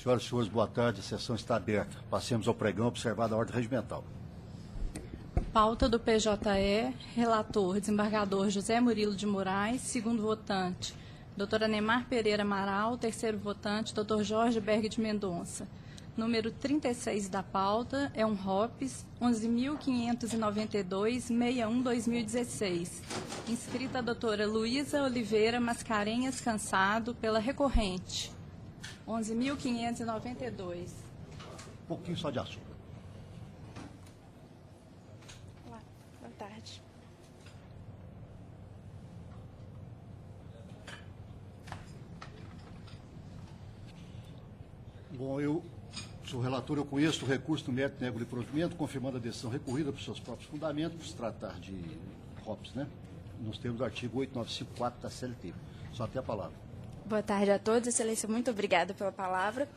Senhoras e senhores, boa tarde. A sessão está aberta. Passemos ao pregão, observada a ordem regimental. Pauta do PJE, relator, desembargador José Murilo de Moraes, segundo votante, doutora Nemar Pereira Amaral, terceiro votante, doutor Jorge Berg de Mendonça. Número 36 da pauta é um ROPS 11.592-61-2016. Inscrita a doutora Luísa Oliveira Mascarenhas Cansado, pela recorrente. 11.592. Um pouquinho só de açúcar. Olá, boa tarde. Bom, sou relator, eu conheço o recurso do mérito nego de provimento, confirmando a decisão recorrida por seus próprios fundamentos, por se tratar de ROPS, né? Nos termos do artigo 8954 da CLT. Só tem a palavra. Boa tarde a todos. Excelência, muito obrigada pela palavra.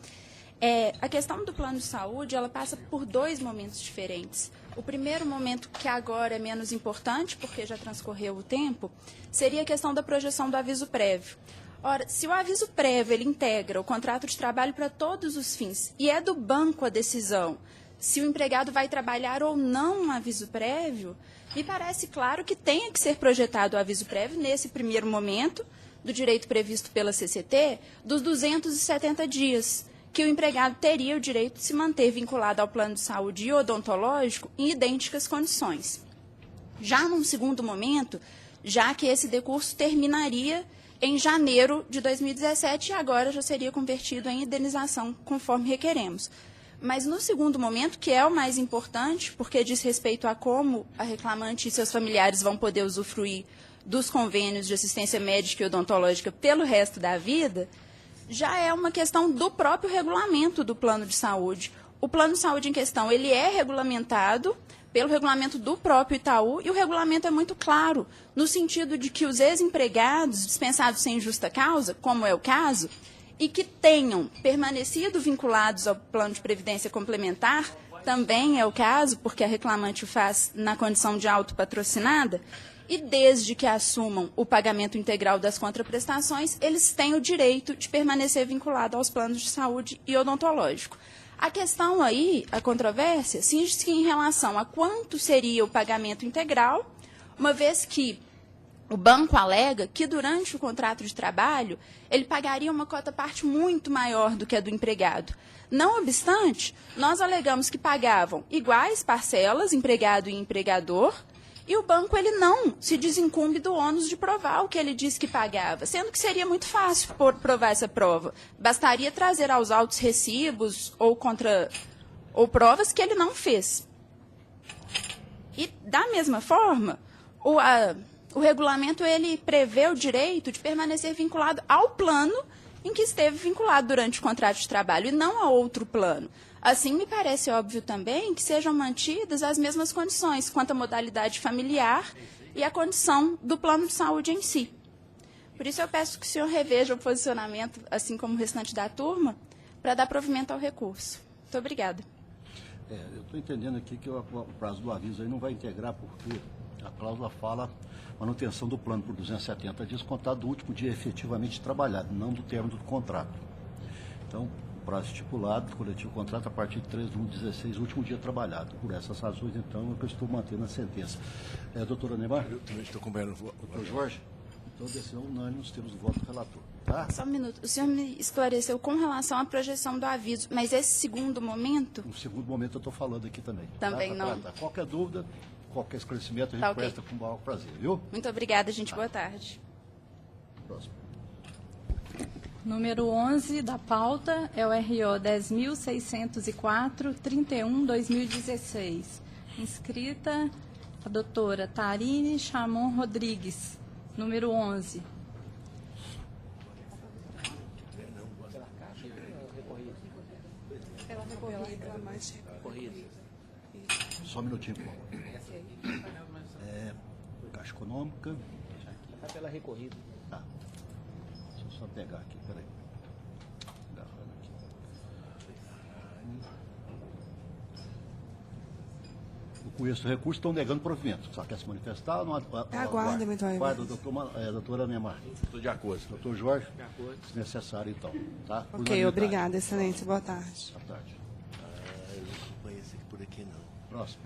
A questão do plano de saúde, ela passa por dois momentos diferentes. O primeiro momento, que agora é menos importante, porque já transcorreu o tempo, seria a questão da projeção do aviso prévio. Ora, se o aviso prévio ele integra o contrato de trabalho para todos os fins e é do banco a decisão se o empregado vai trabalhar ou não um aviso prévio, me parece claro que tenha que ser projetado o aviso prévio nesse primeiro momento do direito previsto pela CCT dos 270 dias, que o empregado teria o direito de se manter vinculado ao plano de saúde e odontológico em idênticas condições. Já num segundo momento, já que esse decurso terminaria em janeiro de 2017 e agora já seria convertido em indenização conforme requeremos. Mas no segundo momento, que é o mais importante, porque diz respeito a como a reclamante e seus familiares vão poder usufruir dos convênios de assistência médica e odontológica pelo resto da vida, já é uma questão do próprio regulamento do plano de saúde. O plano de saúde em questão, ele é regulamentado pelo regulamento do próprio Itaú, e o regulamento é muito claro, no sentido de que os ex-empregados dispensados sem justa causa, como é o caso, e que tenham permanecido vinculados ao plano de previdência complementar, também é o caso, porque a reclamante o faz na condição de autopatrocinada, e desde que assumam o pagamento integral das contraprestações, eles têm o direito de permanecer vinculado aos planos de saúde e odontológico. A questão aí, a controvérsia, cinge-se em relação a quanto seria o pagamento integral, uma vez que o banco alega que durante o contrato de trabalho ele pagaria uma cota-parte muito maior do que a do empregado. Não obstante, nós alegamos que pagavam iguais parcelas, empregado e empregador, e o banco ele não se desincumbe do ônus de provar o que ele diz que pagava, sendo que seria muito fácil provar essa prova. Bastaria trazer aos autos recibos ou provas que ele não fez. E, da mesma forma, o regulamento ele prevê o direito de permanecer vinculado ao plano em que esteve vinculado durante o contrato de trabalho e não a outro plano. Assim, me parece óbvio também que sejam mantidas as mesmas condições quanto à modalidade familiar e a condição do plano de saúde em si. Por isso, eu peço que o senhor reveja o posicionamento, assim como o restante da turma, para dar provimento ao recurso. Muito obrigada. Eu estou entendendo aqui que o prazo do aviso aí não vai integrar, porque a cláusula fala manutenção do plano por 270 dias, contado do último dia efetivamente trabalhado, não do término do contrato. Então, prazo estipulado, coletivo contrato a partir de 3 de 1/16, último dia trabalhado. Por essas razões, então, eu estou mantendo a sentença. Doutora Neymar? Eu também estou acompanhando o voto. Doutor Jorge? Então, decisão unânime, nós temos o voto do relator. Tá? Só um minuto. O senhor me esclareceu com relação à projeção do aviso, mas esse segundo momento... No segundo momento, eu estou falando aqui também. Também tá? não. Tá. Qualquer dúvida, qualquer esclarecimento, a gente Ok. presta com o maior prazer, viu? Muito obrigada, gente. Boa tarde. Próximo. Número 11 da pauta é o RO 10.604-31-2016. Inscrita a doutora Tarine Chamon Rodrigues, número 11. Só um minutinho, por favor. Caixa Econômica. Está pela recorrida. Tá. Deixa eu só pegar aqui, peraí. Agarrando aqui. O Com esse recurso, estão negando provimento. Só quer se manifestar ou não? Aguarda, eventualmente. Aguarda, doutora Neymar. Estou de acordo. Doutor Jorge? De acordo. Se necessário, então. Tá? Por Ok, unanimidade. obrigada, excelência. Boa tarde. Boa tarde. Eu não conheço aqui por aqui, não. Próximo.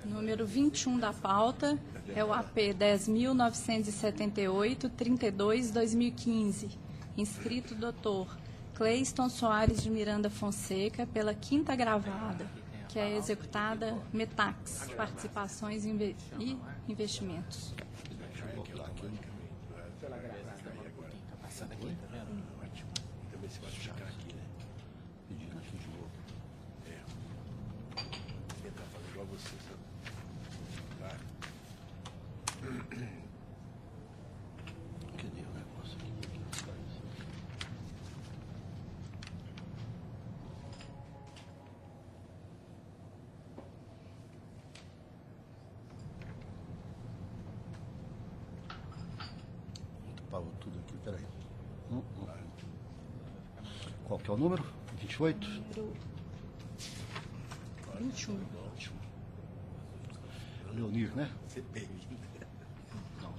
Número 21 da pauta é o AP 10.978-32-2015. Inscrito Dr. Cleiston Soares de Miranda Fonseca, pela quinta gravada, que é executada Metax, Participações e Investimentos. Também se vai ficar aqui, né? Pedindo aqui de novo. Tentar fazer igual você, sabe? Tá. Cadê o negócio aqui? Parou tudo aqui, peraí. Qual que é o número? 28? Número 21. Leonir, né? CPI. Não.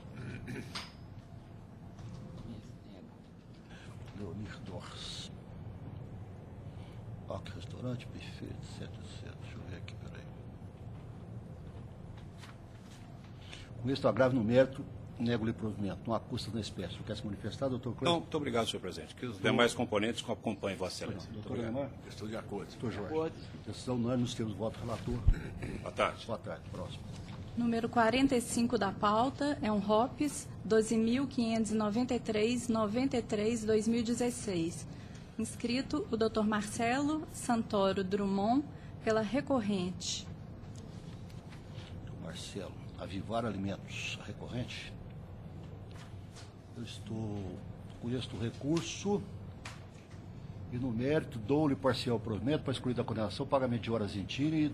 Leonir Dors. Parque Restaurante, buffet, etc, etc. Deixa eu ver aqui, peraí. Com este agravo no mérito, nego-lhe provimento. Não há custo na espécie. Quer se manifestar, doutor Cleber? Não, muito obrigado, senhor presidente. Que os demais componentes acompanhem Vossa Excelência. Doutor Neymar? Estou de acordo. Doutor Jorge? Decisão unânime, nos termos do voto relator. Boa tarde. Boa tarde. Próximo. Número 45 da pauta é um ROPS 12.593-93-2016. Inscrito o Dr. Marcelo Santoro Drummond, pela recorrente. Marcelo, Avivar Alimentos, a recorrente. Eu estou com este recurso e no mérito dou-lhe parcial provimento para excluir da condenação o pagamento de horas em tine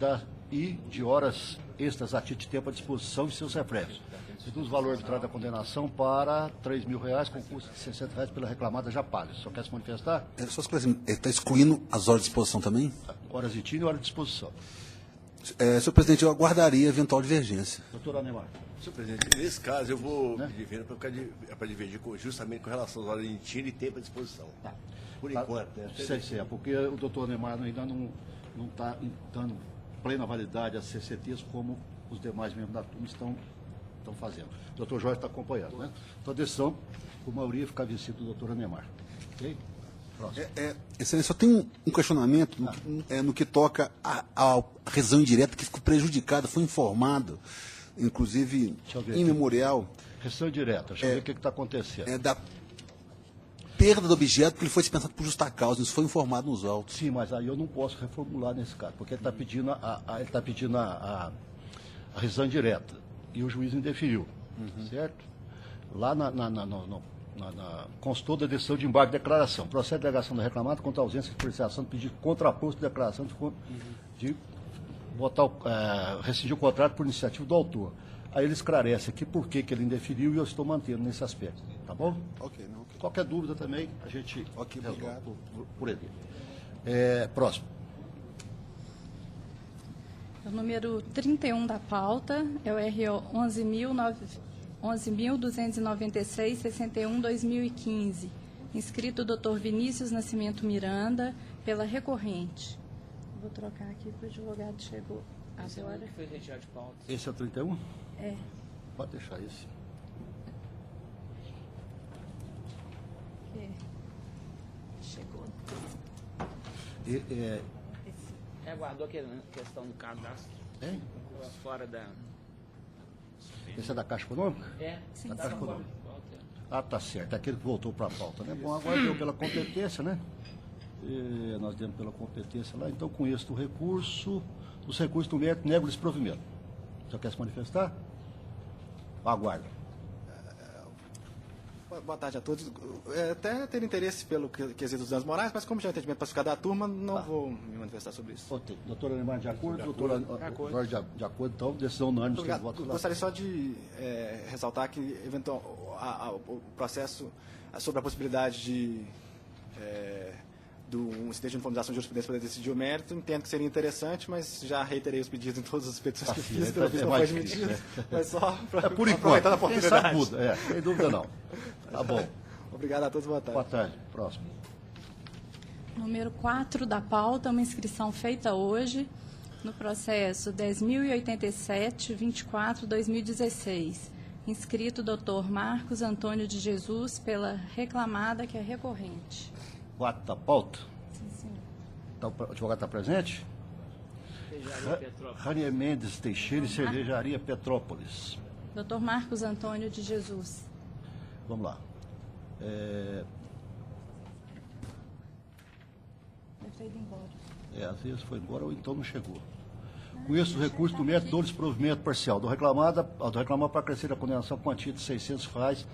e de horas extras a título de tempo à disposição de seus reflexos. Reduz o valor arbitrário da condenação para R$3.000, com custo de R$60 pela reclamada já paga. Só quer se manifestar? Só esclarecer, ele está excluindo as horas de disposição também? Horas em tine e horas de disposição. Senhor presidente, eu aguardaria eventual divergência. Doutor Anemar. Senhor presidente, nesse caso eu vou pedir venda para dividir justamente com relação às horas de tiro e tempo à disposição. Por enquanto, né? Sei, porque o doutor Neymar ainda não está dando plena validade às CCTs como os demais membros da turma estão fazendo. O doutor Jorge está acompanhando, né? Então, a decisão, por maioria, fica vencido do doutor Neymar. Ok? Próximo. Excelência, só tem um questionamento no que toca à rescisão indireta que ficou prejudicada, foi informado, inclusive, em memorial. Rescisão direta, deixa eu ver o que está acontecendo. Da perda do objeto porque ele foi dispensado por justa causa, isso foi informado nos autos. Sim, mas aí eu não posso reformular nesse caso, porque ele está pedindo a rescisão direta e o juiz indeferiu, certo? Lá constou da decisão de embargo de declaração. Procede a delegação da reclamada contra a ausência de apreciação do pedido de contraposto de declaração de rescindir o contrato por iniciativa do autor. Aí ele esclarece aqui por que ele indeferiu e eu estou mantendo nesse aspecto. Tá bom? Ok. Qualquer dúvida também, a gente resolve obrigado. por ele. Próximo. O número 31 da pauta é o RO 11.296-61-2015. Inscrito o Dr. Vinícius Nascimento Miranda, pela recorrente. Vou trocar aqui para o advogado chegou agora. Que foi retirado de pauta. Esse é o 31? É. Pode deixar esse. Chegou. Aguardou aquela questão do cadastro. Hein? Fora da... Esse é da Caixa Econômica? Sim, Da Caixa sim. Econômica. Ah, tá certo. É aquele que voltou para a pauta, né? Bom, agora deu pela competência, né? Nós demos pela competência lá. Então, com este recurso, os recursos do mérito, nego esse provimento. Você quer se manifestar? Aguarda. Boa tarde a todos. Até ter interesse pelo quesito dos danos morais, mas como já é entendimento pacificado da turma, não vou me manifestar sobre isso. Ok. Doutora Neymar, de acordo? Doutora Jorge, de acordo. Então, decisão unânime dos votos. Gostaria só de ressaltar que o processo sobre a possibilidade do um incidente de uniformização de jurisprudência para decidir o mérito, entendo que seria interessante, mas já reiterei os pedidos em todas as petições que fiz, pelo visto não foi admitido, mas só para por aproveitar a enquanto, quem sabe oportunidade. muda, sem dúvida não. Tá bom. Obrigado a todos, boa tarde. Boa tarde. Próximo. Número 4 da pauta, uma inscrição feita hoje no processo 10.087-24-2016. Inscrito Dr. Marcos Antônio de Jesus pela reclamada que é recorrente. 4 da pauta. Sim, senhor. Tá, o advogado está presente? Cervejaria Petrópolis. Ranier Mendes Teixeira e Cervejaria Petrópolis. Dr. Marcos Antônio de Jesus. Vamos lá. Deve ter ido embora. Às vezes foi embora ou então não chegou. Conheço o recurso do mérito do desprovimento parcial do reclamado para acrescer a condenação quantia de R$600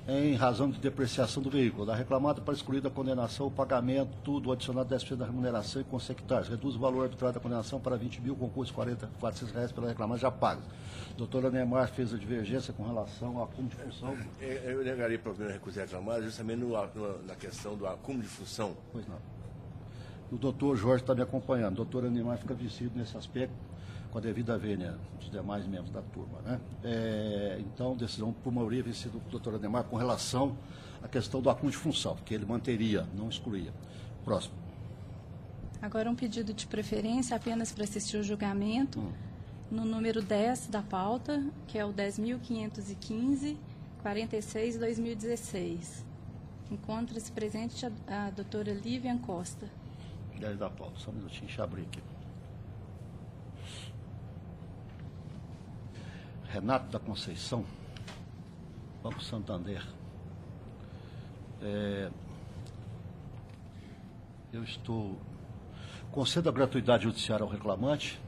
em razão de depreciação do veículo. Da reclamada para excluir da condenação o pagamento do adicionado 10% da remuneração e consectários. Reduz o valor arbitrário da condenação para 20 mil, concurso R$400 pela reclamada já paga. Doutora Neymar fez a divergência com relação ao acúmulo de função. Eu negaria para o recurso reclamado justamente na questão do acúmulo de função. Pois não. O doutor Jorge está me acompanhando. A doutora Neymar fica vencido nesse aspecto, com a devida vênia dos demais membros da turma, né? Então, decisão por maioria vencida do doutor Neymar com relação à questão do acúmulo de função, que ele manteria, não excluía. Próximo. Agora um pedido de preferência apenas para assistir o julgamento, no número 10 da pauta, que é o 10.515-46-2016. Encontra-se presente a doutora Lívia Costa. 10 da pauta, só um minutinho, deixa eu abrir aqui. Renato da Conceição, Banco Santander. Eu concedo a gratuidade judiciária ao reclamante,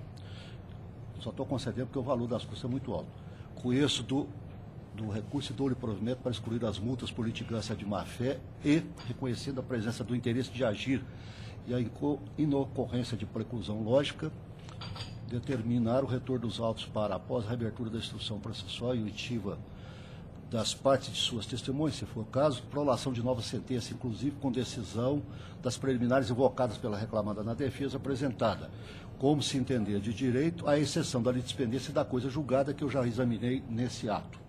só estou concedendo porque o valor das custas é muito alto. Conheço do recurso e dou-lhe provimento para excluir as multas por litigância de má-fé e, reconhecendo a presença do interesse de agir e a inocorrência de preclusão lógica, determinar o retorno dos autos para, após a reabertura da instrução processual e oitiva das partes de suas testemunhas, se for o caso, prolação de nova sentença, inclusive com decisão das preliminares invocadas pela reclamada na defesa apresentada, como se entender de direito, à exceção da litispendência da coisa julgada que eu já examinei nesse ato.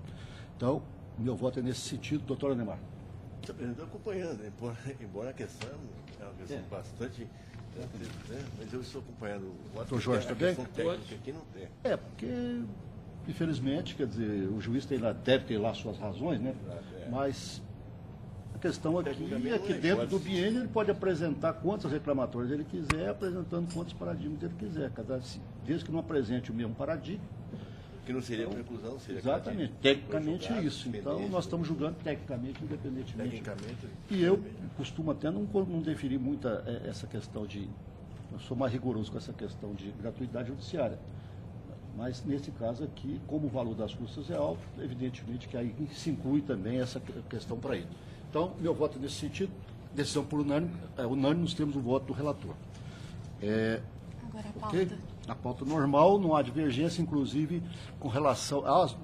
Então, meu voto é nesse sentido, doutora Neymar. Estou acompanhando, embora a questão é uma questão bastante... mas eu estou acompanhando o voto. Doutor Jorge, também? Aqui não tem. Porque, infelizmente, quer dizer, o juiz deve ter lá suas razões, né? Mas a questão aqui é que dentro do biênio ele pode apresentar quantas reclamatórias ele quiser, apresentando quantos paradigmas ele quiser, desde que não apresente o mesmo paradigma. Que não seria preclusão, seria... Exatamente, tecnicamente é isso. Então, nós estamos julgando tecnicamente, independentemente. E eu costumo até não deferir muito essa questão de... Eu sou mais rigoroso com essa questão de gratuidade judiciária. Mas, nesse caso aqui, como o valor das custas é alto, evidentemente que aí se inclui também essa questão para ele. Então, meu voto é nesse sentido. Decisão por unânime. Unânime, nós temos o voto do relator. Agora a pauta. Okay? Na pauta normal, não há divergência, inclusive com relação às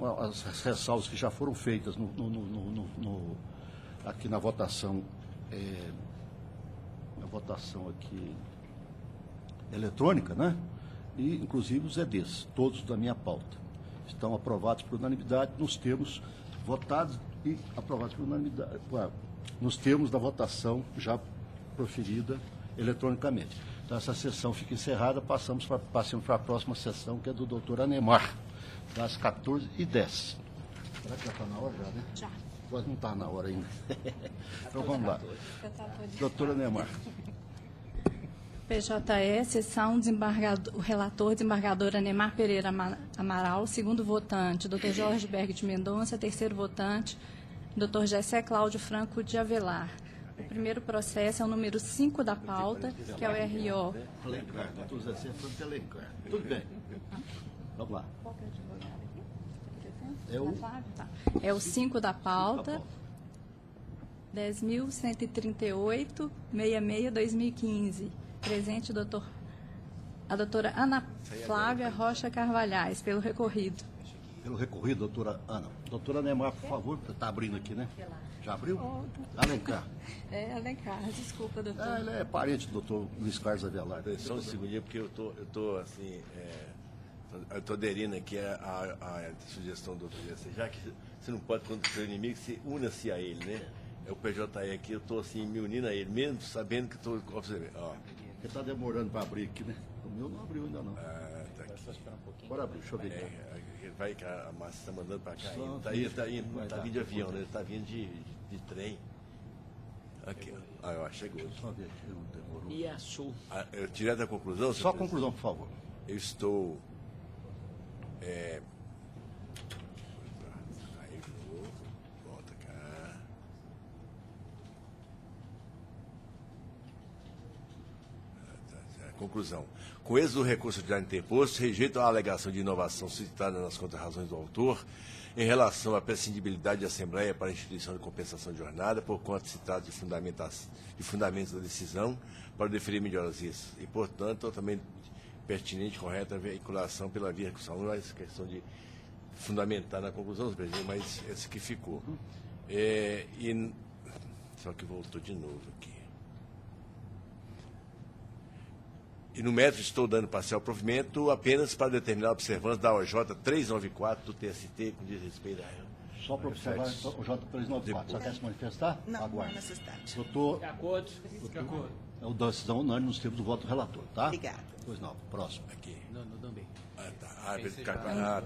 ressalvas que já foram feitas aqui na votação, aqui eletrônica, né? E inclusive os EDs, todos da minha pauta, estão aprovados por unanimidade nos termos votados e aprovados por unanimidade, nos termos da votação já proferida eletronicamente. Então, essa sessão fica encerrada, passamos para a próxima sessão, que é do doutor Anemar, das 14h10. Será que já está na hora, já, né? Já. Mas não está na hora ainda. Então, vamos lá. Doutora Anemar. PJE, sessão, o relator, desembargador Anemar Pereira Amaral, segundo votante, Dr. Jorge Berg de Mendonça, terceiro votante, Dr. Gessé Cláudio Franco de Avelar. O primeiro processo é o número 5 da pauta, que é o RO. Alencar, doutor Gessé Franco de Alencar. Tudo bem. Vamos lá. Qual que é o advogado aqui? É o 5 da pauta, 10.138-66-2015. Presente a doutora Ana Flávia Rocha Carvalhais, pelo recorrido. Pelo recorrido, doutora Ana. Doutora Neymar, por favor, está abrindo aqui, né? Já abriu? Alencar. Alencar, desculpa, doutor. Ele é parente do doutor Luiz Carlos Avelar. Só um segundinho, porque eu tô assim, eu tô aderindo aqui à sugestão do doutor Jesse. Já que você não pode contra o seu inimigo, você una-se a ele, né? É o PJE aqui, eu tô assim, me unindo a ele, mesmo sabendo que estou... Ele está demorando para abrir aqui, né? O meu não abriu ainda, não. Tá aqui. Bora abrir, deixa eu ver aqui. Vai que a Márcia está mandando para cá. Tá vindo de avião, né? Ele está vindo de trem. Aqui, ó. Eu acho que chegou. Só ver aqui, não demorou. E a Sul? Eu direto da conclusão? Só a conclusão, por favor. Eu estou... Aí, volta cá. Conclusão. Com êxito do recurso de interposto, rejeito a alegação de inovação citada nas contrarrazões do autor em relação à prescindibilidade de Assembleia para a instituição de compensação de jornada, por quanto se trata de fundamentos da decisão para o deferimento de horas extras. E, portanto, totalmente pertinente e correta a veiculação pela via recursal. Não é essa questão de fundamentar na conclusão, presidente, mas essa que ficou. Só que voltou de novo aqui. E no mérito estou dando parcial provimento apenas para determinar a observância da OJ 394 do TST, com diz respeito a ela. Só para observar o J394. Só quer se manifestar? Não, Aguarde. não há necessidade. Doutor, De acordo? é o decisão unânime nos termos do voto do relator, tá? Obrigada. Pois não, próximo. Aqui. Não também. Tá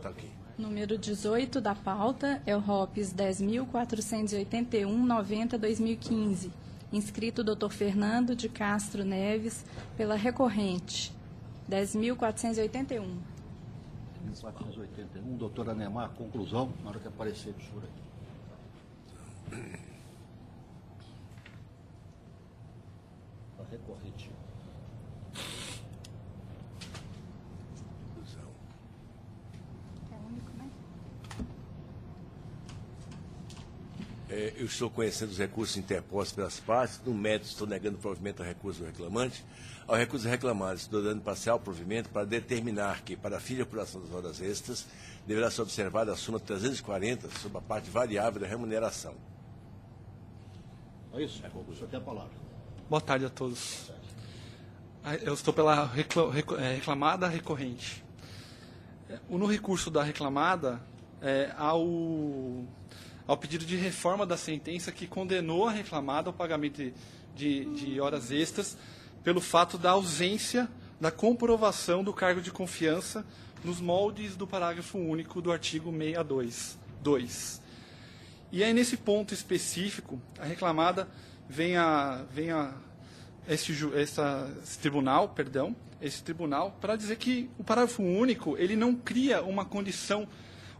aqui. Número 18 da pauta é o ROPS 10.481-90-2015. Inscrito Dr. Fernando de Castro Neves, pela recorrente. 10.481. 1481, doutora Neymar, conclusão, na hora que aparecer o senhor aqui. A recorrente. Eu estou conhecendo os recursos interpostos pelas partes. No mérito, estou negando provimento ao recurso do reclamante. Ao recurso reclamado, estou dando parcial provimento para determinar que, para a fim de apuração das horas extras, deverá ser observada a súmula 340 sobre a parte variável da remuneração. É isso? O senhor tem a palavra. Boa tarde a todos. Eu estou pela reclamada recorrente. No recurso da reclamada, ao pedido de reforma da sentença que condenou a reclamada ao pagamento de horas extras pelo fato da ausência da comprovação do cargo de confiança nos moldes do parágrafo único do artigo 62.2. E aí, nesse ponto específico, a reclamada esse tribunal para dizer que o parágrafo único ele não cria uma condição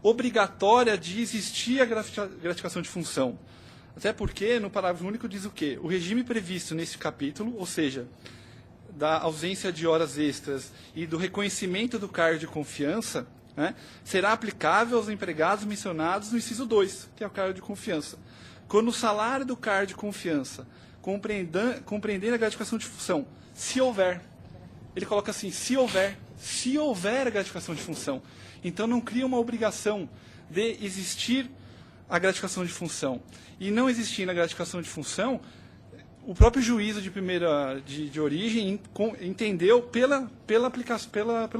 obrigatória de existir a gratificação de função. Até porque, no parágrafo único, diz o quê? O regime previsto nesse capítulo, ou seja, da ausência de horas extras e do reconhecimento do cargo de confiança, né, será aplicável aos empregados mencionados no inciso 2, que é o cargo de confiança. Quando o salário do cargo de confiança compreender a gratificação de função, se houver, ele coloca assim, se houver a gratificação de função. Então, não cria uma obrigação de existir a gratificação de função. E não existindo a gratificação de função, o próprio juízo de origem entendeu pelo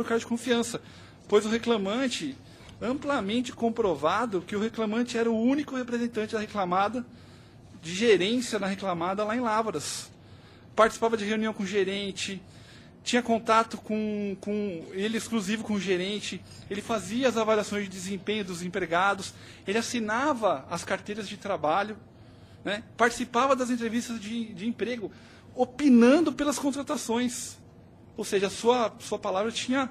cargo de confiança, pois o reclamante, amplamente comprovado que o reclamante era o único representante da reclamada, de gerência na reclamada lá em Lavras. Participava de reunião com o gerente, tinha contato com ele exclusivo com o gerente, ele fazia as avaliações de desempenho dos empregados, ele assinava as carteiras de trabalho, né, participava das entrevistas de emprego, opinando pelas contratações. Ou seja, a sua palavra tinha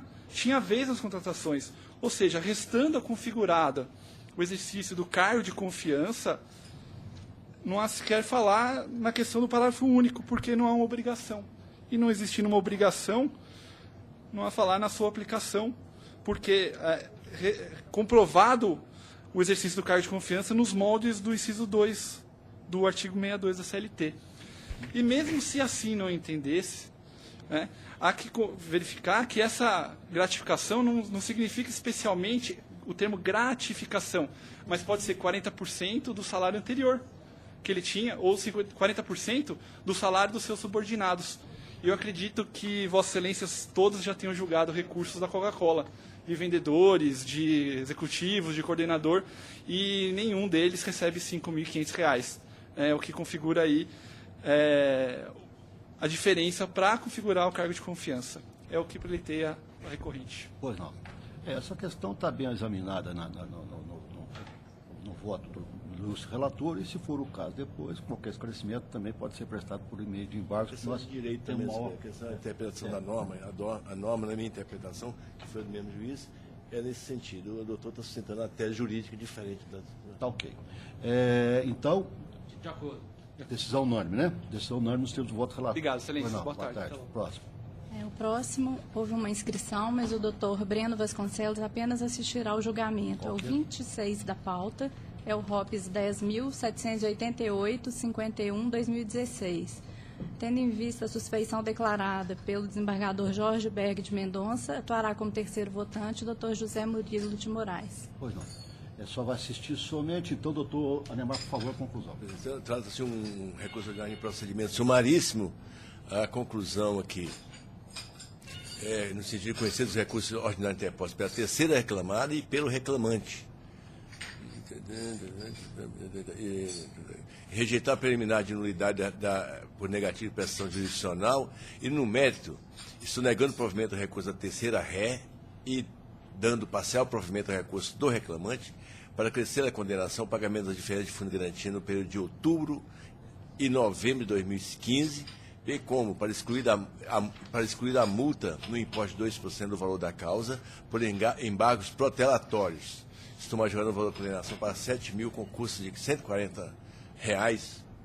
vez nas contratações. Ou seja, restando a configurada o exercício do cargo de confiança, não há sequer falar na questão do parágrafo único, porque não há uma obrigação. E não existindo uma obrigação, não há falar na sua aplicação, porque comprovado o exercício do cargo de confiança nos moldes do inciso 2 do artigo 62 da CLT. E mesmo se assim não entendesse, há que verificar que essa gratificação não significa especialmente o termo gratificação, mas pode ser 40% do salário anterior que ele tinha, ou 40% do salário dos seus subordinados. Eu acredito que Vossas Excelências todos já tenham julgado recursos da Coca-Cola, de vendedores, de executivos, de coordenador, e nenhum deles recebe R$ 5.500. O que configura aí a diferença para configurar o cargo de confiança. É o que pleiteia a recorrente. Pois não. Essa questão está bem examinada no voto do ilustre relator, e se for o caso depois, qualquer esclarecimento também pode ser prestado por e-mail de embargo. Questão de direito também, a questão da interpretação da norma, a norma, na minha interpretação, que foi do mesmo juiz, é nesse sentido. O doutor está sustentando a tese jurídica diferente da... Tá ok. Então, De acordo. decisão unânime, né? Decisão unânime nos termos do voto relator. Obrigado, Excelência. Boa Boa tarde. Próximo. O próximo, houve uma inscrição, mas o doutor Breno Vasconcelos apenas assistirá ao julgamento. É o 26 da pauta, é o ROPS 10.788-51-2016. Tendo em vista a suspeição declarada pelo desembargador Jorge Berg de Mendonça, atuará como terceiro votante o doutor José Murilo de Moraes. Pois não. Só vai assistir somente, então, doutor Anemar, por favor, a conclusão. Trata-se um recurso de procedimento sumaríssimo. A conclusão aqui, no sentido de conhecer os recursos ordinários interpostos pela terceira reclamada e pelo reclamante. Rejeitar a preliminar de nulidade por negativa de prestação jurisdicional e, no mérito, estou negando o provimento do recurso da terceira ré e dando parcial provimento ao recurso do reclamante para crescer a condenação ao pagamento das diferenças de fundo de garantia no período de outubro e novembro de 2015, bem como para excluir a multa no importe de 2% do valor da causa por embargos protelatórios. Estou majorando o valor da condenação para 7 mil com custo de R$ 140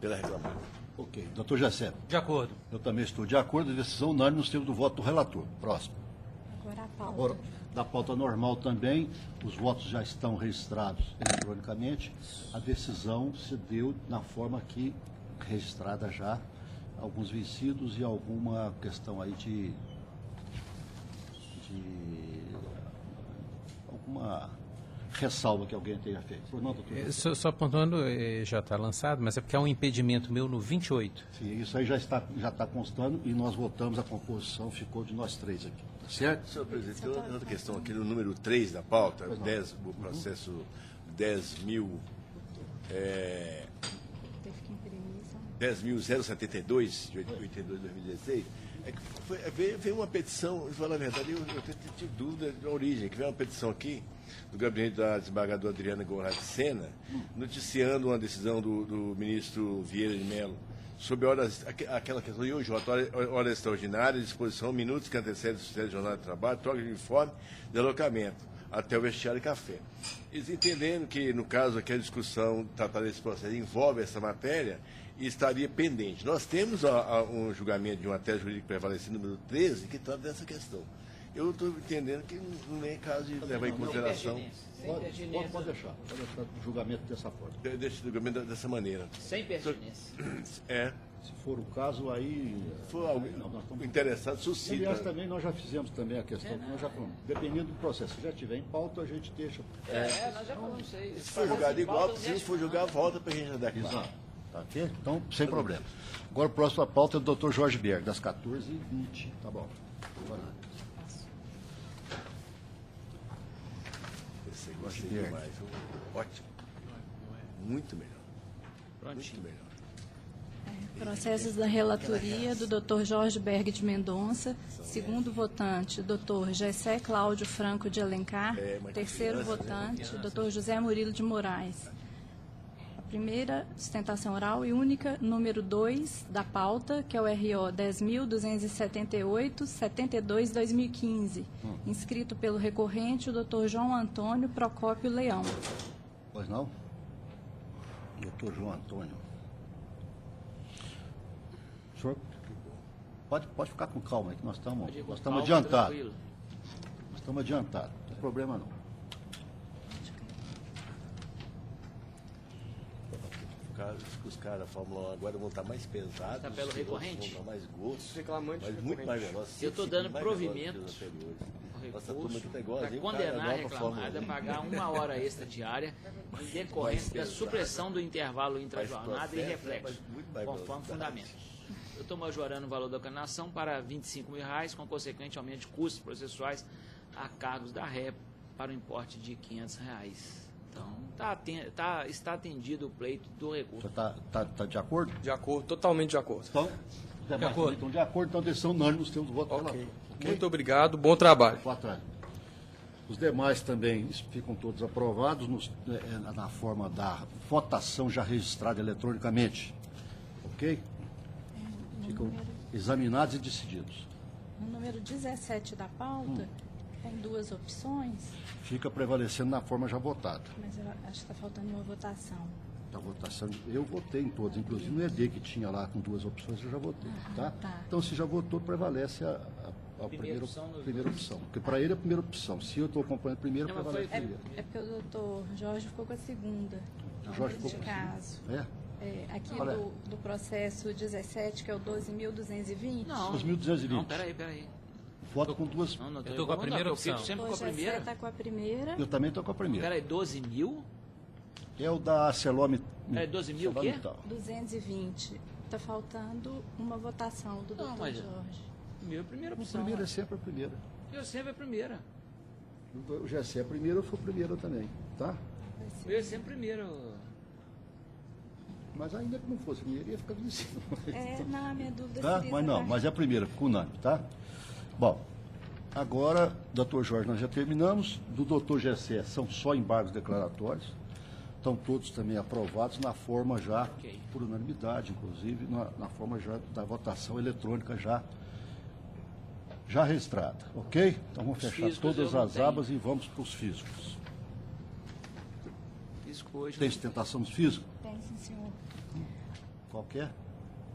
pela reclamada. Ok. Doutor Jacé. De acordo. Eu também estou de acordo. Decisão unânime nos termos do voto do relator. Próximo. Agora a pauta. Agora, da pauta normal também, os votos já estão registrados eletronicamente. A decisão se deu na forma aqui registrada já, alguns vencidos e alguma questão aí de alguma ressalva que alguém tenha feito. Não, doutor? Só pontuando, já está lançado, mas é porque há um impedimento meu no 28. Sim, isso aí já está constando e nós votamos, a composição ficou de nós três aqui. Tá certo? Senhor presidente, tem outra questão aqui no número 3 da pauta, o processo 10.072, de 82 de 2016, veio uma petição, vou falar a verdade, eu tive dúvida da origem, que veio uma petição aqui do gabinete da desembargadora Adriana Goulart Sena, noticiando uma decisão do ministro Vieira de Mello sobre aquela questão de hoje, hora extraordinária, disposição, minutos que antecedem o sucesso de jornada de trabalho, troca de uniforme, deslocamento, até o vestiário e café. Eles entendendo que, no caso aqui, a discussão tratada desse processo envolve essa matéria e estaria pendente. Nós temos um julgamento de uma tese jurídica prevalecente, número 13, que trata dessa questão. Eu estou entendendo que não é caso de levar em consideração. Pode deixar o julgamento dessa forma. Deixa o julgamento dessa maneira. Sem pertinência. Se for o caso, aí... Se for algo interessado, suscita. Aliás, também nós já fizemos também a questão, nós já falamos, dependendo do processo, se já tiver em pauta, a gente deixa... Nós já falamos isso aí. Se for julgado igual, se for julgar, volta para a gente adequar. Exato. Tá ok? Então, sem problema. Agora, a próxima pauta é do Dr. Jorge Berg, das 14h20. Tá bom. Gostei demais. Ótimo. Muito melhor. Muito melhor. Processos da relatoria do Dr. Jorge Berg de Mendonça, segundo votante, Dr. Gessé Cláudio Franco de Alencar, terceiro votante, Dr. José Murilo de Moraes. A primeira, sustentação oral e única, número 2 da pauta, que é o RO 10.278-72-2015, inscrito pelo recorrente, o Dr. João Antônio Procópio Leão. Pois não? Dr. João Antônio. O senhor pode ficar com calma aí, que nós estamos adiantados. Nós estamos adiantados, não tem problema não. os caras da Fórmula 1 agora vão estar mais pesados. Tabela recorrente? Vão dar mais gosto. Reclamante mas muito mais veloz. Eu estou dando provimento para condenar a reclamada a pagar 1 hora extra diária em decorrência da supressão do intervalo intra-jornada e reflexo, conforme fundamentos. Eu estou majorando o valor da condenação para R$ 25.000, com consequente aumento de custos processuais a cargos da ré para o importe de R$ 500. Então, está atendido o pleito do recurso. Você está de acordo? De acordo, totalmente de acordo. Então, de acordo, então decisão unânime, nós temos voto pela okay. Muito obrigado, bom trabalho. Os demais também ficam todos aprovados na forma da votação já registrada eletronicamente. Ok? Ficam examinados e decididos. No número 17 da pauta, tem 2 opções. Fica prevalecendo na forma já votada. Mas eu acho que está faltando uma votação. A votação, eu votei em todos, inclusive no ED, que tinha lá com 2 opções, eu já votei. Tá? Então, se já votou, prevalece a primeira opção. Porque para ele é a primeira opção. Se eu estou acompanhando a primeira, prevalece a primeira. É porque o doutor Jorge ficou com a segunda. Jorge ficou neste com caso. Aqui do processo 17, que é o 12.220. Não. 12.220. Não, peraí. Voto com 2. Eu estou com a primeira opção. Eu fico sempre com a primeira. Você está com a primeira. Eu também estou com a primeira. Peraí, 12.000? É o da Celome. É 12.000 o quê? 220. Está faltando uma votação do doutor Jorge. Meu, primeira opção. A primeira é sempre a primeira. Eu sempre a primeira. O GC é a primeira, eu sou a primeira também, tá? Eu sempre a primeira. Mas ainda que não fosse a primeira, ia ficar em cima. Não, a minha dúvida tá? seria... Mas não, mas é a primeira, ficou unânime, tá? Bom, agora, doutor Jorge, nós já terminamos. Do doutor GC são só embargos declaratórios. Estão todos também aprovados na forma já, por unanimidade, inclusive, na forma já da votação eletrônica já registrada, ok? Então vamos fechar todas as abas e vamos para os físicos. Físico hoje. Tem sustentação dos físicos? Tem, sim, senhor. Qual que é?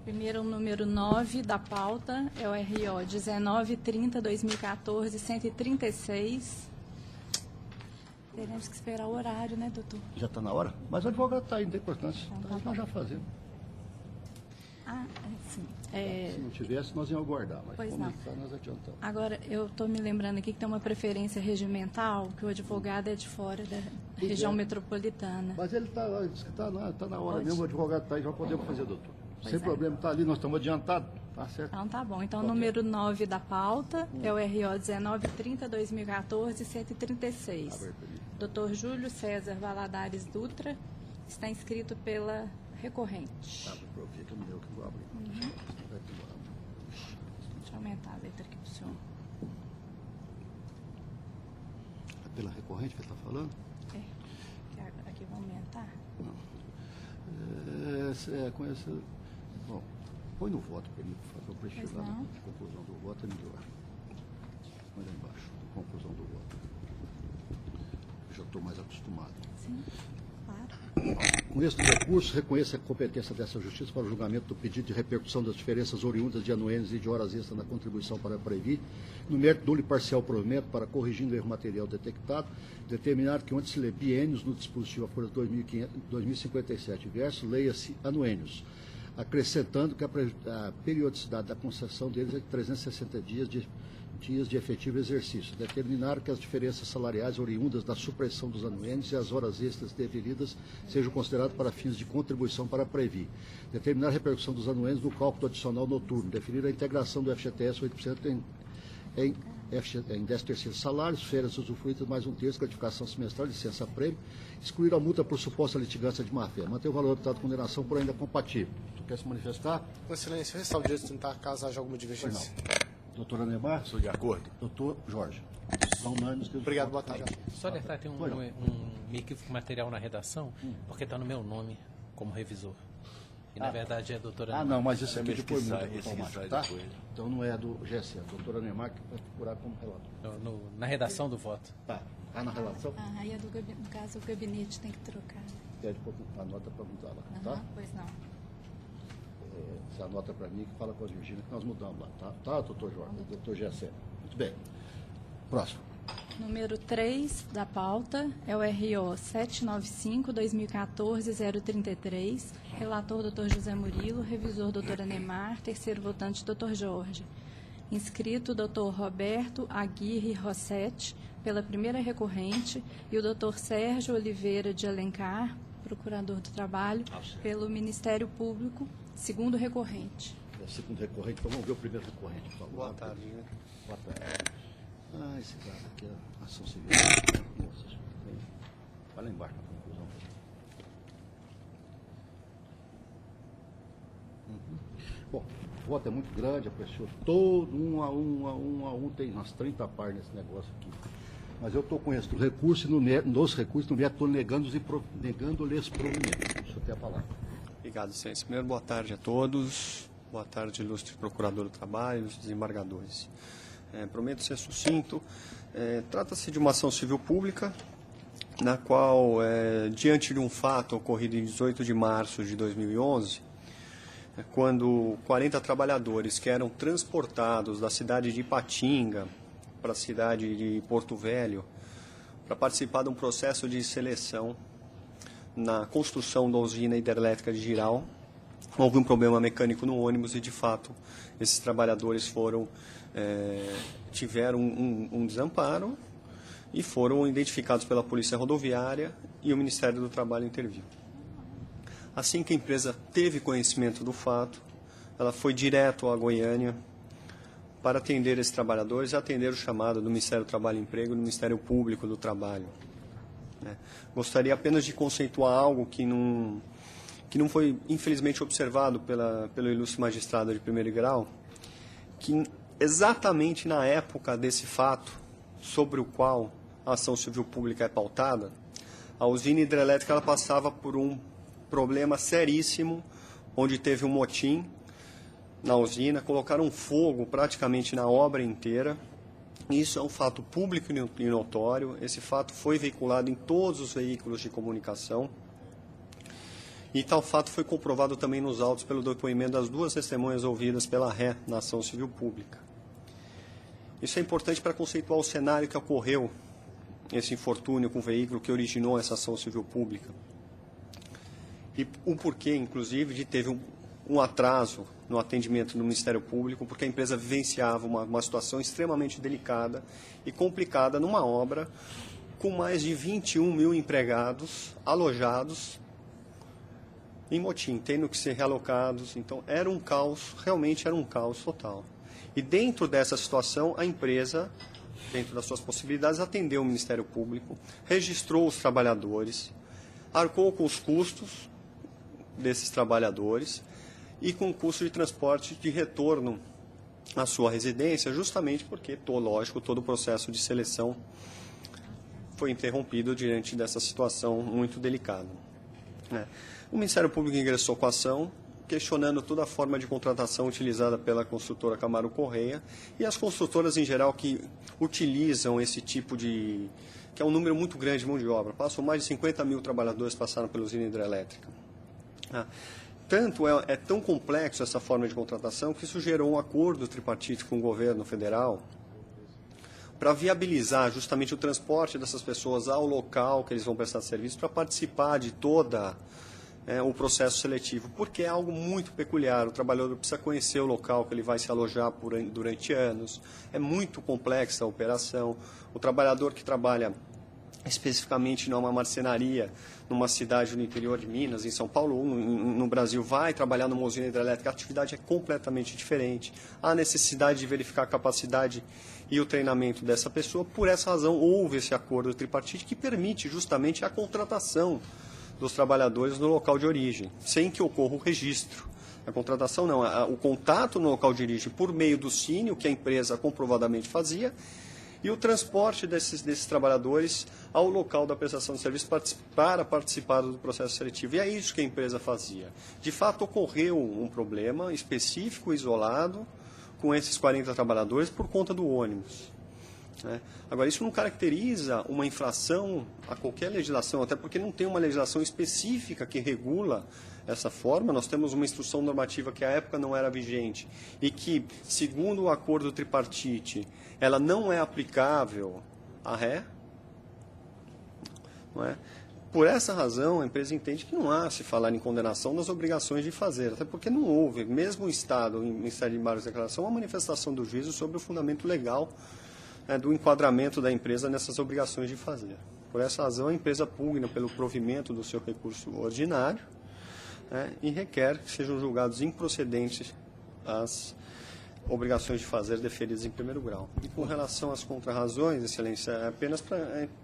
Primeiro, o número 9 da pauta é o RO 1930-2014, 136. Teremos que esperar o horário, né, doutor? Já está na hora? Mas o advogado está aí, não tem importância. Então, nós já fazemos. Sim. Se não tivesse, nós íamos aguardar. Mas pois como não. está, nós adiantamos. Agora, eu estou me lembrando aqui que tem uma preferência regimental, que o advogado é de fora da região metropolitana. Mas ele está lá, disse que está na hora mesmo, o advogado está aí, já podemos fazer, doutor. Sem problema, está ali, nós estamos adiantados. Tá certo? Então, tá bom. Então, o número 9 da pauta é o RO 1930-2014, 136. Dr. Júlio César Valadares Dutra está inscrito pela recorrente. Abre para eu ver que eu vou abrir. Deixa eu aumentar a letra aqui para o senhor. É pela recorrente que ele está falando? Aqui vai aumentar? Não. Conhece... Bom, põe no voto para mim, por favor, para chegar na conclusão do voto é melhor. Põe lá embaixo, conclusão do voto. Eu já estou mais acostumado. Sim, claro. Com este recurso, reconheço a competência dessa Justiça para o julgamento do pedido de repercussão das diferenças oriundas de anuênios e de horas extras na contribuição para a Previ, no mérito nulo e parcial provimento para, corrigindo o erro material detectado, determinar que onde se lê biênios no dispositivo a folha 2057 verso, leia-se anuênios, acrescentando que a periodicidade da concessão deles é de 360 dias de efetivo exercício. Determinar que as diferenças salariais oriundas da supressão dos anuênios e as horas extras deveridas sejam consideradas para fins de contribuição para a Previ. Determinar a repercussão dos anuênios no cálculo adicional noturno. Definir a integração do FGTS 8% em 13º salários, férias usufruídas, mais 1/3, gratificação semestral, licença-prêmio. Excluir a multa por suposta litigância de má-fé. Manter o valor do de condenação por ainda compatível. Tu quer se manifestar? Com excelência, ressalvo o direito de tentar caso haja alguma divergência. Doutora Neymar? Estou de acordo. Doutor Jorge. São unânimes que obrigado, boa tarde. Só detalhe, tem um equívoco material na redação, porque está no meu nome como revisor. E na verdade é a doutora Neymar. Não, mas isso aqui depois muda automático, tá? Então não é do GC, é a doutora Neymar que vai procurar como relator. Na redação do voto. Tá. Tá na relação? Aí no caso o gabinete tem que trocar. Pede a nota para mudar lá, tá? Pois não. Você anota para mim que fala com a Virgínia que nós mudamos lá, tá? Tá, doutor Jorge? Doutor GC. Muito bem. Próximo. Número 3 da pauta é o RO 795-2014-033, relator Dr. José Murilo, revisor Dr. Anemar, terceiro votante Dr. Jorge. Inscrito Dr. Roberto Aguirre Rossetti, pela primeira recorrente, e o Dr. Sérgio Oliveira de Alencar, procurador do Trabalho, pelo Ministério Público, segundo recorrente. É o segundo recorrente, então vamos ver o primeiro recorrente, por favor. Boa tarde. Né? Boa tarde. Esse cara aqui é ação civil. Vai lá embaixo na conclusão. Bom, o voto é muito grande, apreciou todo, um a um, tem umas 30 páginas nesse negócio aqui. Mas eu estou com esse recurso e nos recursos, no estou negando-lhes provimento. O senhor tem a palavra. Obrigado, excelência. Primeiro, boa tarde a todos. Boa tarde, ilustre procurador do trabalho, ilustres desembargadores. Prometo ser sucinto. Trata-se de uma ação civil pública, na qual, diante de um fato ocorrido em 18 de março de 2011, quando 40 trabalhadores que eram transportados da cidade de Ipatinga para a cidade de Porto Velho, para participar de um processo de seleção na construção da usina hidrelétrica de Jirau, houve um problema mecânico no ônibus e, de fato, esses trabalhadores tiveram um desamparo e foram identificados pela Polícia Rodoviária e o Ministério do Trabalho interviu. Assim que a empresa teve conhecimento do fato, ela foi direto a Goiânia para atender esses trabalhadores e atender o chamado do Ministério do Trabalho e Emprego e do Ministério Público do Trabalho. Gostaria apenas de conceituar algo que não foi, infelizmente, observado pelo ilustre magistrado de primeiro grau, que exatamente na época desse fato, sobre o qual a ação civil pública é pautada, a usina hidrelétrica ela passava por um problema seríssimo, onde teve um motim na usina, colocaram fogo praticamente na obra inteira. Isso é um fato público e notório, esse fato foi veiculado em todos os veículos de comunicação. E tal fato foi comprovado também nos autos pelo depoimento das duas testemunhas ouvidas pela ré na ação civil pública. Isso é importante para conceituar o cenário que ocorreu, esse infortúnio com o veículo que originou essa ação civil pública. E o porquê, inclusive, de ter um atraso no atendimento do Ministério Público, porque a empresa vivenciava uma situação extremamente delicada e complicada numa obra com mais de 21 mil empregados alojados em motim, tendo que ser realocados. Então, era um caos, realmente era um caos total. E dentro dessa situação, a empresa, dentro das suas possibilidades, atendeu o Ministério Público, registrou os trabalhadores, arcou com os custos desses trabalhadores e com o custo de transporte de retorno à sua residência, justamente porque, lógico, todo o processo de seleção foi interrompido diante dessa situação muito delicada. O Ministério Público ingressou com a ação, questionando toda a forma de contratação utilizada pela construtora Camaro Correia e as construtoras em geral que utilizam esse tipo que é um número muito grande de mão de obra. Mais de 50 mil trabalhadores passaram pela usina hidrelétrica. Tanto é tão complexo essa forma de contratação que isso gerou um acordo tripartite com o governo federal para viabilizar justamente o transporte dessas pessoas ao local que eles vão prestar serviço para participar de toda o processo seletivo, porque é algo muito peculiar. O trabalhador precisa conhecer o local que ele vai se alojar durante anos. É muito complexa a operação. O trabalhador que trabalha especificamente numa marcenaria, numa cidade no interior de Minas, em São Paulo, no Brasil, vai trabalhar numa usina hidrelétrica, a atividade é completamente diferente. Há necessidade de verificar a capacidade e o treinamento dessa pessoa. Por essa razão, houve esse acordo tripartite que permite justamente a contratação dos trabalhadores no local de origem, sem que ocorra o registro. A contratação não, o contato no local de origem por meio do SINE, o que a empresa comprovadamente fazia, e o transporte desses trabalhadores ao local da prestação de serviço para participar do processo seletivo. E é isso que a empresa fazia. De fato, ocorreu um problema específico, isolado, com esses 40 trabalhadores por conta do ônibus. Agora, isso não caracteriza uma infração a qualquer legislação, até porque não tem uma legislação específica que regula essa forma. Nós temos uma instrução normativa que à época não era vigente e que, segundo o acordo tripartite, ela não é aplicável a ré. Não é? Por essa razão, a empresa entende que não há se falar em condenação das obrigações de fazer, até porque não houve, mesmo o Estado, em Ministério de Embargos e Declaração, uma manifestação do juízo sobre o fundamento legal do enquadramento da empresa nessas obrigações de fazer. Por essa razão, a empresa pugna pelo provimento do seu recurso ordinário e requer que sejam julgados improcedentes as obrigações de fazer deferidas em primeiro grau. E com relação às contrarrazões, Excelência, é apenas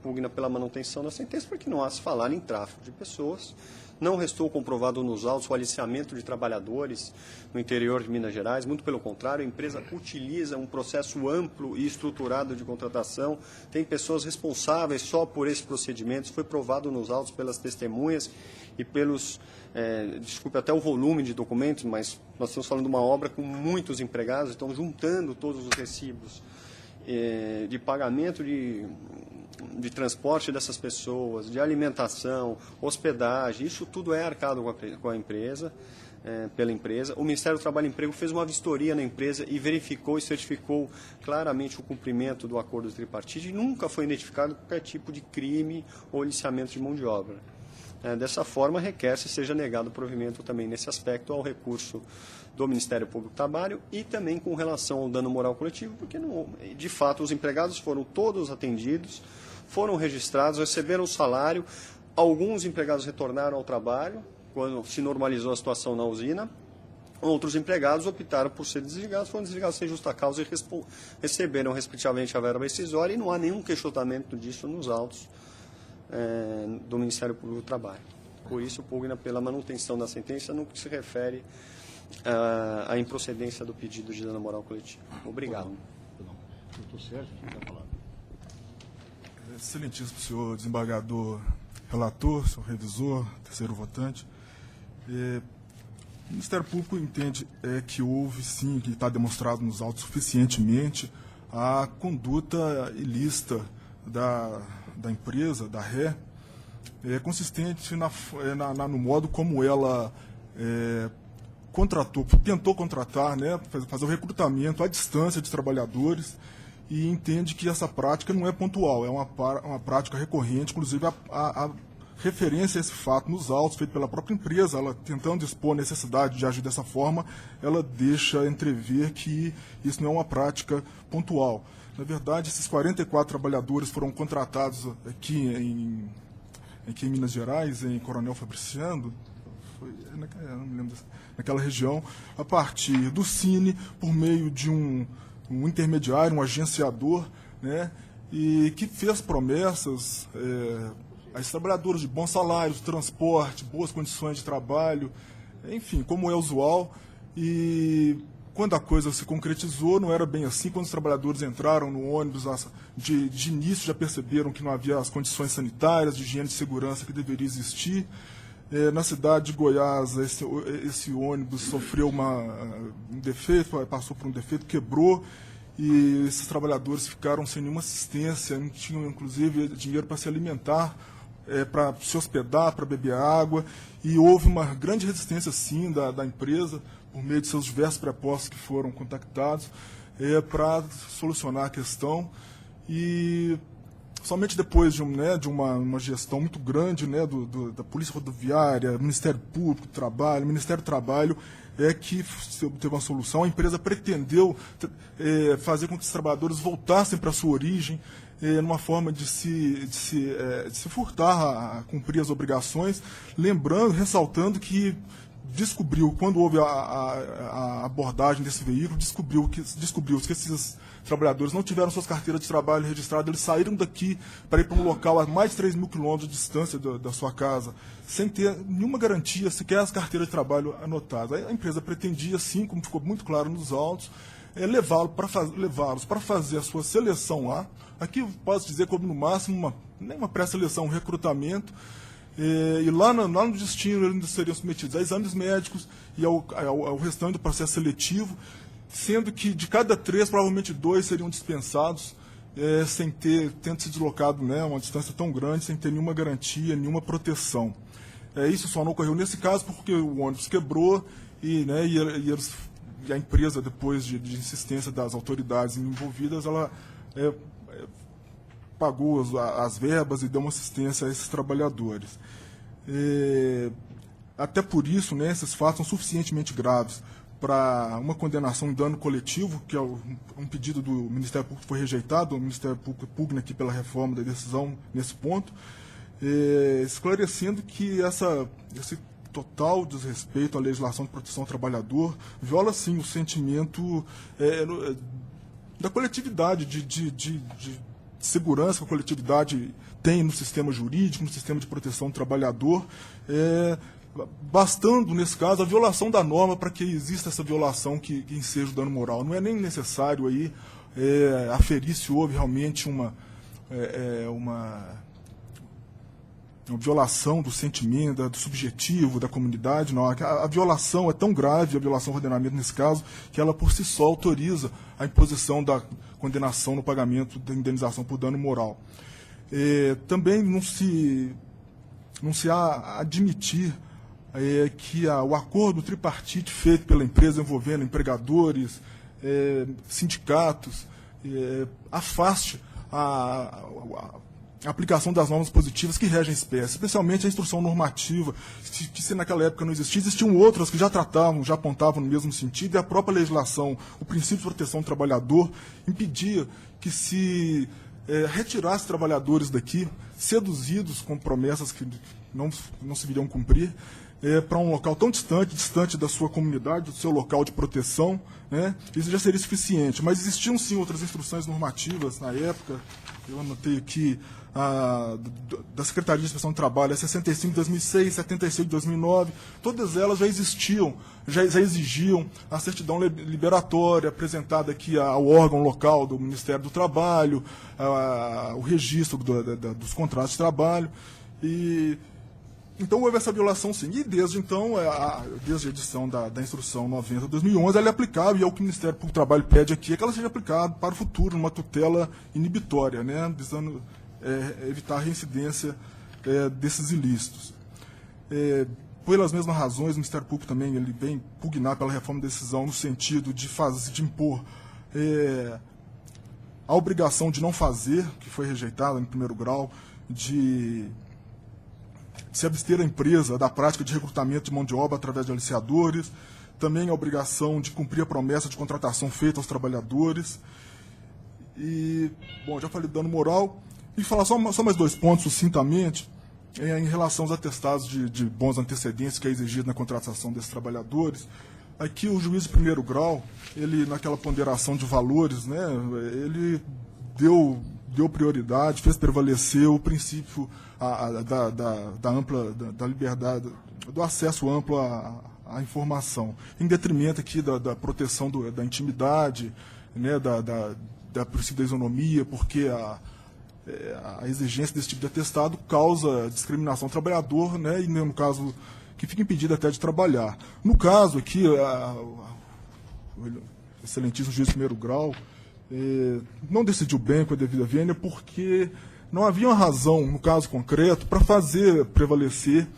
pugna pela manutenção da sentença, porque não há se falar em tráfico de pessoas. Não restou comprovado nos autos o aliciamento de trabalhadores no interior de Minas Gerais, muito pelo contrário, a empresa utiliza um processo amplo e estruturado de contratação, tem pessoas responsáveis só por esses procedimentos, foi provado nos autos pelas testemunhas e pelos, desculpe, até o volume de documentos, mas nós estamos falando de uma obra com muitos empregados, estão juntando todos os recibos de pagamento de transporte dessas pessoas, de alimentação, hospedagem, isso tudo é arcado com a empresa, pela empresa. O Ministério do Trabalho e Emprego fez uma vistoria na empresa e verificou e certificou claramente o cumprimento do acordo tripartite e nunca foi identificado qualquer tipo de crime ou aliciamento de mão de obra. Dessa forma, requer-se seja negado o provimento também nesse aspecto ao recurso do Ministério Público do Trabalho e também com relação ao dano moral coletivo, porque, de fato, os empregados foram todos atendidos, foram registrados, receberam o salário, alguns empregados retornaram ao trabalho, quando se normalizou a situação na usina, outros empregados optaram por ser desligados, foram desligados sem justa causa e receberam, respectivamente, a verba rescisória e não há nenhum questionamento disso nos autos do Ministério Público do Trabalho. Por isso, pugna pela manutenção da sentença no que se refere à improcedência do pedido de dano moral coletivo. Obrigado. Doutor Sérgio, quem está falando? Excelentíssimo senhor desembargador relator, senhor revisor, terceiro votante. O Ministério Público entende que houve, sim, que está demonstrado nos autos suficientemente a conduta ilícita da empresa, da ré, consistente no modo como ela tentou contratar, fazer o recrutamento à distância de trabalhadores e entende que essa prática não é pontual, é uma prática recorrente, inclusive a referência a esse fato nos autos feito pela própria empresa, ela tentando expor a necessidade de agir dessa forma, ela deixa entrever que isso não é uma prática pontual. Na verdade, esses 44 trabalhadores foram contratados aqui em Minas Gerais, em Coronel Fabriciano, não me lembro, naquela região, a partir do Cine, por meio de um intermediário, um agenciador, e que fez promessas a esses trabalhadores de bons salários, transporte, boas condições de trabalho, enfim, como é usual. E quando a coisa se concretizou, não era bem assim. Quando os trabalhadores entraram no ônibus, de início já perceberam que não havia as condições sanitárias, de higiene e segurança que deveria existir. Na cidade de Goiás, esse ônibus sofreu um defeito, passou por um defeito, quebrou, e esses trabalhadores ficaram sem nenhuma assistência, não tinham, inclusive, dinheiro para se alimentar, para se hospedar, para beber água, e houve uma grande resistência, sim, da empresa, por meio de seus diversos prepostos que foram contactados, para solucionar a questão. E somente depois de uma gestão muito grande da Polícia Rodoviária, Ministério Público do Trabalho, Ministério do Trabalho, que se obteve uma solução. A empresa pretendeu fazer com que os trabalhadores voltassem para a sua origem, numa forma de se furtar a cumprir as obrigações, ressaltando que descobriu, quando houve a abordagem desse veículo, descobriu-se que esses trabalhadores não tiveram suas carteiras de trabalho registradas, eles saíram daqui para ir para um local a mais de 3 mil quilômetros de distância da sua casa, sem ter nenhuma garantia, sequer as carteiras de trabalho anotadas. A empresa pretendia, sim, como ficou muito claro nos autos, levá-los para fazer a sua seleção lá. Aqui posso dizer como no máximo nem uma pré-seleção, um recrutamento, e lá no destino eles ainda seriam submetidos a exames médicos e ao restante do processo seletivo, sendo que de cada 3, provavelmente 2 seriam dispensados, tendo se deslocado uma distância tão grande, sem ter nenhuma garantia, nenhuma proteção. Isso só não ocorreu nesse caso porque o ônibus quebrou e a empresa, depois de insistência das autoridades envolvidas, ela pagou as verbas e deu uma assistência a esses trabalhadores. Até por isso, né, esses fatos são suficientemente graves para uma condenação em dano coletivo, que é um pedido do Ministério Público que foi rejeitado, o Ministério Público pugna aqui pela reforma da decisão nesse ponto, esclarecendo que esse total desrespeito à legislação de proteção ao trabalhador viola, sim, o sentimento da coletividade, de segurança que a coletividade tem no sistema jurídico, no sistema de proteção do trabalhador, bastando, nesse caso, a violação da norma para que exista essa violação que enseja o dano moral. Não é nem necessário aí aferir se houve realmente uma violação do sentimento, do subjetivo da comunidade. Não. A violação é tão grave, a violação do ordenamento nesse caso, que ela por si só autoriza a imposição da condenação no pagamento da indenização por dano moral. Também não se admitir que o acordo tripartite feito pela empresa envolvendo empregadores, sindicatos, afaste a aplicação das normas positivas que regem a espécie, especialmente a instrução normativa, que se naquela época não existia, existiam outras que já tratavam, já apontavam no mesmo sentido, e a própria legislação, o princípio de proteção do trabalhador, impedia que se retirasse trabalhadores daqui, seduzidos com promessas que não se viriam cumprir, para um local tão distante da sua comunidade, do seu local de proteção, né? Isso já seria suficiente. Mas existiam, sim, outras instruções normativas na época. Eu anotei aqui da Secretaria de Inspeção do Trabalho, a 65 de 2006, 76 de 2009, todas elas já existiam, já exigiam a certidão liberatória apresentada aqui ao órgão local do Ministério do Trabalho, o registro dos contratos de trabalho. Então houve essa violação, sim. E desde então, desde a edição da Instrução 90 de 2011, ela é aplicável, e é o que o Ministério Público do Trabalho pede aqui, é que ela seja aplicada para o futuro, numa tutela inibitória, né, visando evitar a reincidência desses ilícitos. Pelas mesmas razões, o Ministério Público também ele vem pugnar pela reforma da decisão no sentido de impor a obrigação de não fazer, que foi rejeitada em primeiro grau, de se abster a empresa da prática de recrutamento de mão de obra através de aliciadores, também a obrigação de cumprir a promessa de contratação feita aos trabalhadores. E, bom, já falei do dano moral. E falar só mais dois pontos, sucintamente, em relação aos atestados de bons antecedentes que é exigido na contratação desses trabalhadores. Aqui o juiz de primeiro grau, ele, naquela ponderação de valores, né, ele deu prioridade, fez prevalecer o princípio da liberdade, do acesso amplo à informação, em detrimento aqui da proteção da intimidade, né, da princípio da isonomia, porque a exigência desse tipo de atestado causa discriminação ao trabalhador, né, e no caso que fica impedido até de trabalhar. No caso aqui, o excelentíssimo juiz de primeiro grau não decidiu bem com a devida vênia, porque não havia uma razão, no caso concreto, para fazer prevalecer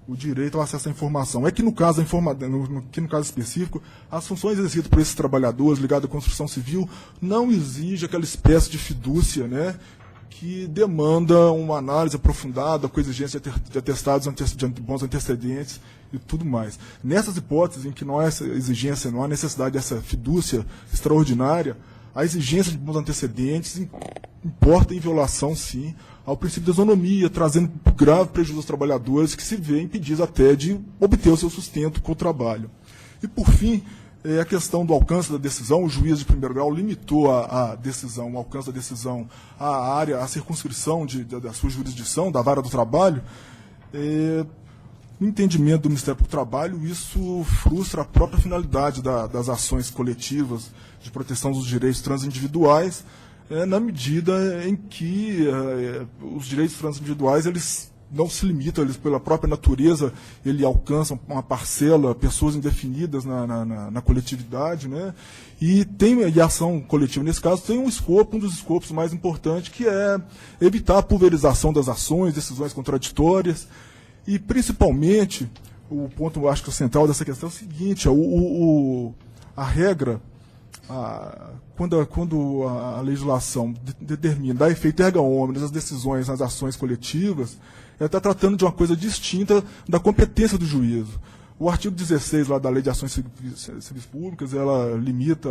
o direito ao acesso à informação. É que no caso específico, as funções exercidas por esses trabalhadores ligados à construção civil não exige aquela espécie de fidúcia, né, que demanda uma análise aprofundada com exigência de atestados de bons antecedentes e tudo mais. Nessas hipóteses em que não há essa exigência, não há necessidade dessa fidúcia extraordinária, a exigência de bons antecedentes importa em violação, sim, ao princípio da isonomia, trazendo grave prejuízo aos trabalhadores que se veem impedidos até de obter o seu sustento com o trabalho. E, por fim, a questão do alcance da decisão, o juiz de primeiro grau limitou a decisão, o alcance da decisão à área, à circunscrição da sua jurisdição, da vara do trabalho. No entendimento do Ministério Público do Trabalho, isso frustra a própria finalidade das ações coletivas de proteção dos direitos transindividuais, na medida em que os direitos transindividuais eles não se limitam, eles, pela própria natureza, ele alcançam uma parcela, pessoas indefinidas na coletividade, né? E a ação coletiva, nesse caso, tem um dos escopos mais importantes, que é evitar a pulverização das ações, decisões contraditórias, e, principalmente, o ponto, acho que o central dessa questão é o seguinte, a regra quando a legislação determina, dá efeito erga omnes às decisões, às ações coletivas, ela está tratando de uma coisa distinta da competência do juízo. O artigo 16 lá da Lei de Ações Civis Públicas, ela limita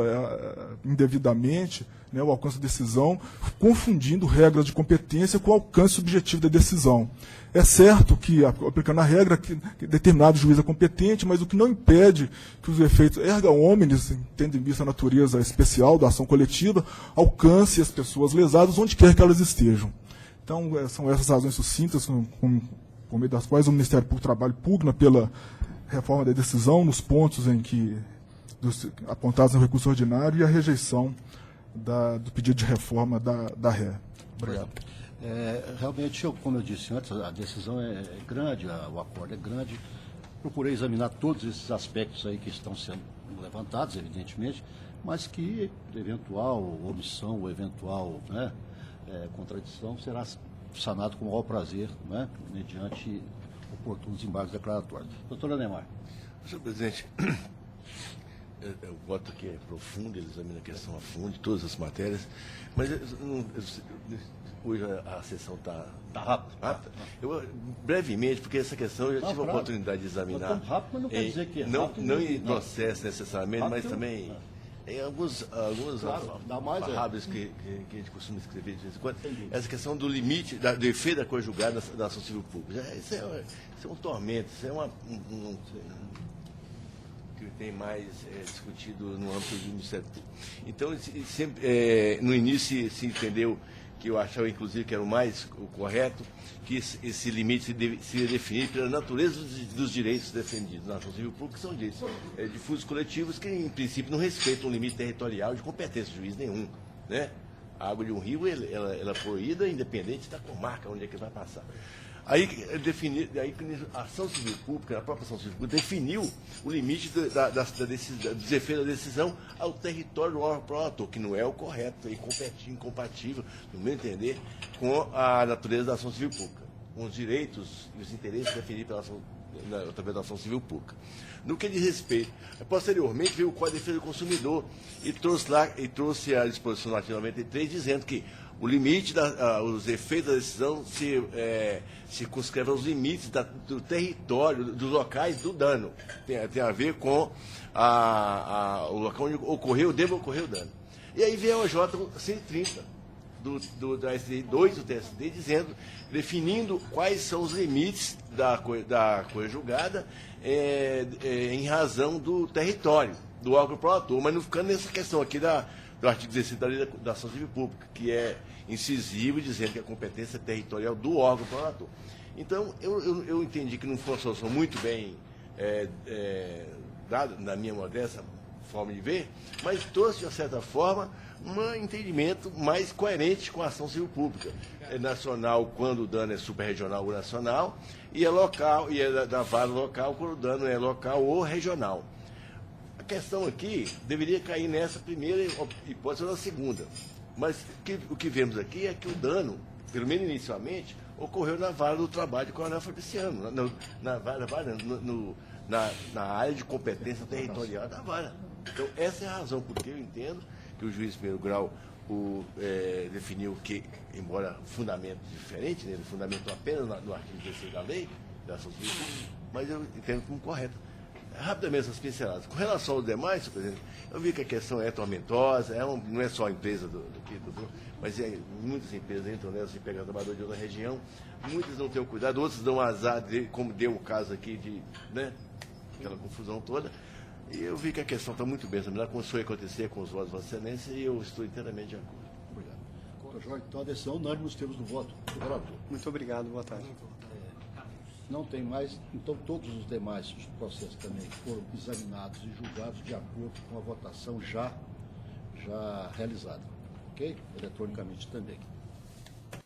indevidamente, né, o alcance da decisão, confundindo regras de competência com o alcance subjetivo da decisão. É certo que, aplicando a regra, que determinado juiz é competente, mas o que não impede que os efeitos erga omnes, tendo em vista a natureza especial da ação coletiva, alcance as pessoas lesadas onde quer que elas estejam. Então, são essas razões sucintas, por meio das quais o Ministério Público do Trabalho pugna pela reforma da decisão nos pontos em que apontados no recurso ordinário e a rejeição do pedido de reforma da RE. Obrigado. Realmente, como eu disse antes, a decisão é grande, o acordo é grande. Procurei examinar todos esses aspectos aí que estão sendo levantados, evidentemente, mas que eventual omissão ou eventual contradição será sanado com o maior prazer, mediante oportunos embargos declaratórios. Doutora Neymar. Senhor presidente, eu voto que é profundo, ele examina a questão a fundo, todas as matérias, mas hoje a sessão está rápida. Eu, brevemente, porque essa questão eu já tive a oportunidade de examinar. Tão rápido, mas não quer dizer que é rápido. Não em processo necessariamente, mas também em alguns farrábios que a gente costuma escrever de vez em quando. Essa questão do limite, do efeito da coisa julgada da ação civil pública. Isso é um tormento, isso é que tem mais discutido no âmbito do Ministério Público. Então, sempre, no início se entendeu, que eu achava, inclusive, que era o mais correto, que esse limite seria definido pela natureza dos direitos defendidos na ação civil pública, que são direitos difusos coletivos que, em princípio, não respeitam o limite territorial de competência de juiz nenhum. Né? A água de um rio ela é poluída, independente da comarca onde é que vai passar. Aí a ação civil pública, a própria ação civil pública, definiu o limite dos efeitos da decisão ao território do órgão prolator, que não é o correto, é incompatível, no meu entender, com a natureza da ação civil pública, com os direitos e os interesses definidos através da ação civil pública. No que diz respeito, posteriormente veio o Código de Defesa do Consumidor e trouxe a disposição do artigo 93 dizendo que o limite, os efeitos da decisão se circunscreve aos limites do território, dos locais do dano. Tem a ver com o local onde deve ocorrer o dano. E aí vem a OJ 130 da SDI 2 do TSD, definindo quais são os limites da coisa julgada em razão do território, do órgão prolator, mas não ficando nessa questão aqui do artigo 16 da Lei da Ação Civil Pública, que é incisivo, dizendo que a competência é territorial do órgão prolator. Então, eu entendi que não foi uma solução muito bem dada, na minha modesta forma de ver, mas trouxe, de uma certa forma, um entendimento mais coerente com a ação civil pública. É nacional quando o dano é suprarregional ou nacional, e é local, e é da vara local quando o dano é local ou regional. A questão aqui deveria cair nessa primeira hipótese ou na segunda. Mas o que vemos aqui é que o dano, pelo menos inicialmente, ocorreu na vara do trabalho do Coronel Fabriciano, na área de competência territorial da vara. Então, essa é a razão por que eu entendo que o juiz de primeiro grau definiu que, embora fundamento diferente, né, ele fundamentou apenas no artigo 16 da lei, da ação civil, mas eu entendo como correto. Rapidamente essas pinceladas. Com relação aos demais, senhor presidente, eu vi que a questão é tormentosa, não é só a empresa mas muitas empresas entram nessa e pegam trabalhador de outra região, muitas não têm o cuidado, outras dão azar, como deu o caso aqui aquela confusão toda. E eu vi que a questão está muito bem examinada, como isso foi acontecer com os votos de Vossa Excelência, e eu estou inteiramente de acordo. Obrigado. Doutor Jorge, então a decisão unânime nos termos do voto. Muito obrigado, boa tarde. Não tem mais, então todos os demais processos também foram examinados e julgados de acordo com a votação já realizada, ok? Eletronicamente também.